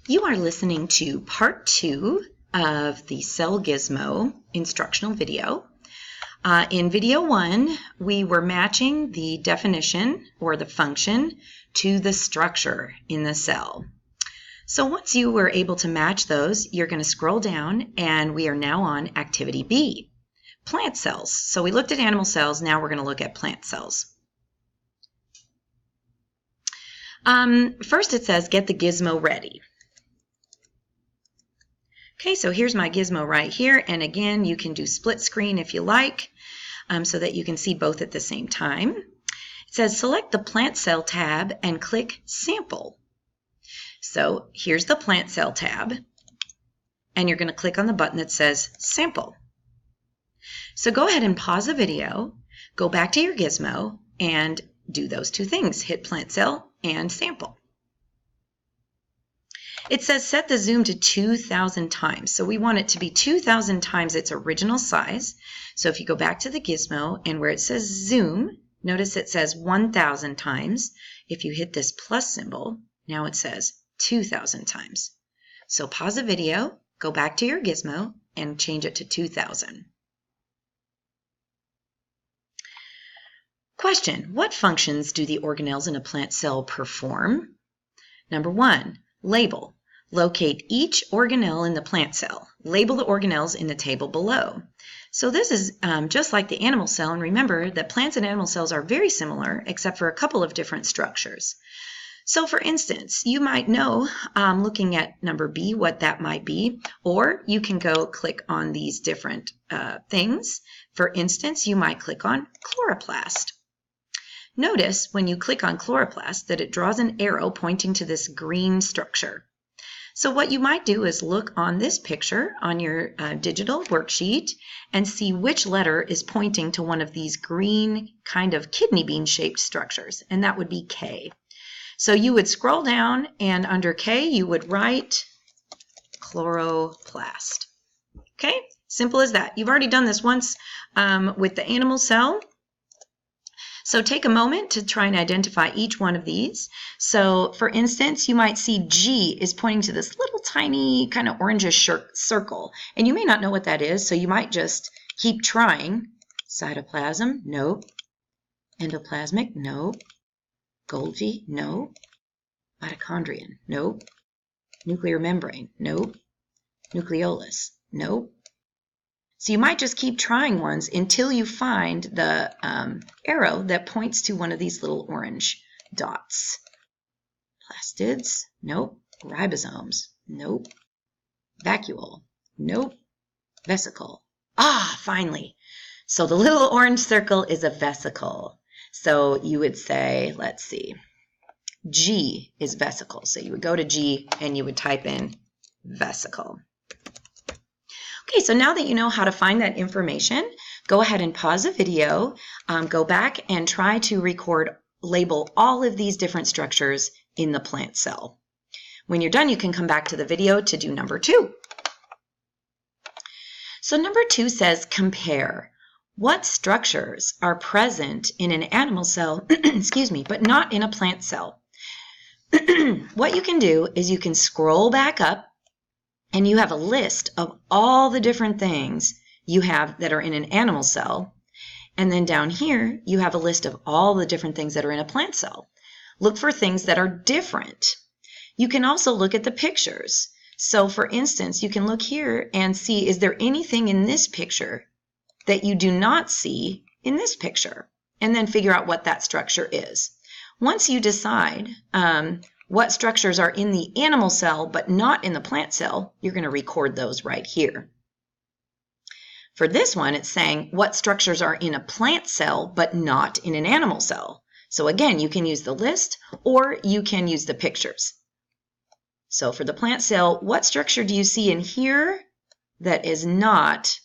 You are listening to part 2 of the Cell Gizmo instructional video. In video 1, we were matching the definition or the function to the structure in the cell. So once you were able to match those, you're going to scroll down and we are now on activity B, plant cells. So we looked at animal cells, now we're going to look at plant cells. First it says get the gizmo ready. Okay, so here's my gizmo right here, and again, you can do split screen if you like, so that you can see both at the same time. It says select the plant cell tab and click sample. So here's the plant cell tab, and you're going to click on the button that says sample. So go ahead and pause the video, go back to your gizmo, and do those two things, hit plant cell and sample. It says set the zoom to 2,000 times. So we want it to be 2,000 times its original size. So if you go back to the gizmo and where it says zoom, notice it says 1,000 times. If you hit this plus symbol, now it says 2,000 times. So pause the video, go back to your gizmo, and change it to 2,000. Question: what functions do the organelles in a plant cell perform? Number 1, label. Locate each organelle in the plant cell. Label the organelles in the table below. So this is just like the animal cell, and remember that plants and animal cells are very similar except for a couple of different structures. So for instance, you might know, looking at number B, what that might be, or you can go click on these different things. For instance, you might click on chloroplast. Notice when you click on chloroplast that it draws an arrow pointing to this green structure. So what you might do is look on this picture on your digital worksheet and see which letter is pointing to one of these green kind of kidney bean shaped structures, and that would be K. So you would scroll down and under K you would write chloroplast. Okay, simple as that. You've already done this once with the animal cell. So take a moment to try and identify each one of these. So for instance, you might see G is pointing to this little tiny kind of orangish circle, and you may not know what that is, so you might just keep trying. Cytoplasm, nope. Endoplasmic, nope. Golgi, nope. Mitochondrion, nope. Nuclear membrane, nope. Nucleolus, nope. So you might just keep trying ones until you find the arrow that points to one of these little orange dots. Plastids, nope. Ribosomes, nope. Vacuole, nope. Vesicle, finally. So the little orange circle is a vesicle. So you would say, let's see, G is vesicle. So you would go to G and you would type in vesicle. Okay, so now that you know how to find that information, go ahead and pause the video, go back and try to label all of these different structures in the plant cell. When you're done, you can come back to the video to do number 2. So number 2 says compare. What structures are present in an animal cell, excuse me, but not in a plant cell? What you can do is you can scroll back up and you have a list of all the different things you have that are in an animal cell. And then down here, you have a list of all the different things that are in a plant cell. Look for things that are different. You can also look at the pictures. So for instance, you can look here and see, is there anything in this picture that you do not see in this picture? And then figure out what that structure is. Once you decide what structures are in the animal cell but not in the plant cell, you're going to record those right here. For this one, it's saying what structures are in a plant cell but not in an animal cell. So again, you can use the list or you can use the pictures. So for the plant cell, what structure do you see in here that is not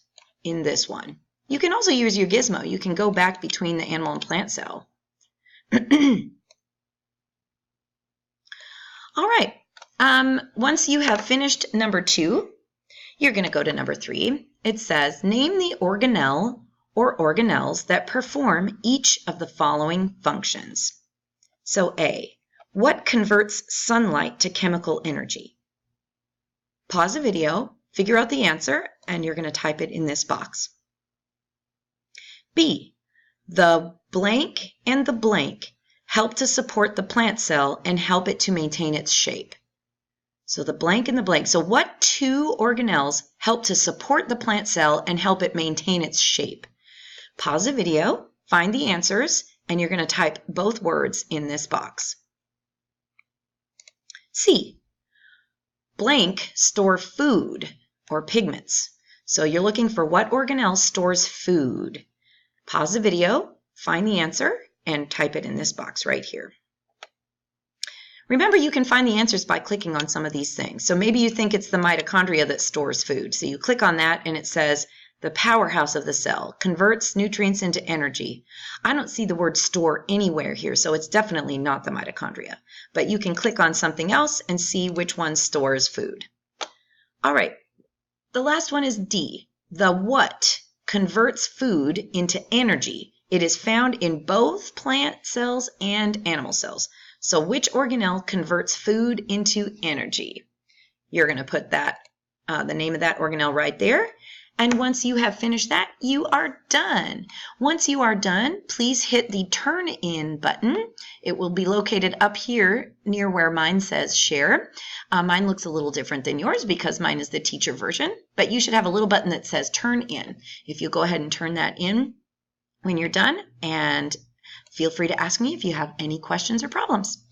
in this one? You can also use your gizmo. You can go back between the animal and plant cell. All right, once you have finished number 2, you're going to go to number 3. It says, name the organelle or organelles that perform each of the following functions. So A, what converts sunlight to chemical energy? Pause the video, figure out the answer, and you're going to type it in this box. B, the blank and the blank help to support the plant cell and help it to maintain its shape. So the blank and the blank. So what two organelles help to support the plant cell and help it maintain its shape? Pause the video, find the answers, and you're going to type both words in this box. C, blank store food or pigments. So you're looking for what organelle stores food. Pause the video, find the answer, and type it in this box right here. Remember, you can find the answers by clicking on some of these things. So maybe you think it's the mitochondria that stores food. So you click on that and it says the powerhouse of the cell converts nutrients into energy. I don't see the word store anywhere here, so it's definitely not the mitochondria. But you can click on something else and see which one stores food. All right, the last one is D. The what converts food into energy. It is found in both plant cells and animal cells. So which organelle converts food into energy? You're going to put that, the name of that organelle right there. And once you have finished that, you are done. Once you are done, please hit the Turn In button. It will be located up here near where mine says Share. Mine looks a little different than yours because mine is the teacher version, but you should have a little button that says Turn In. If you go ahead and turn that in when you're done, and feel free to ask me if you have any questions or problems.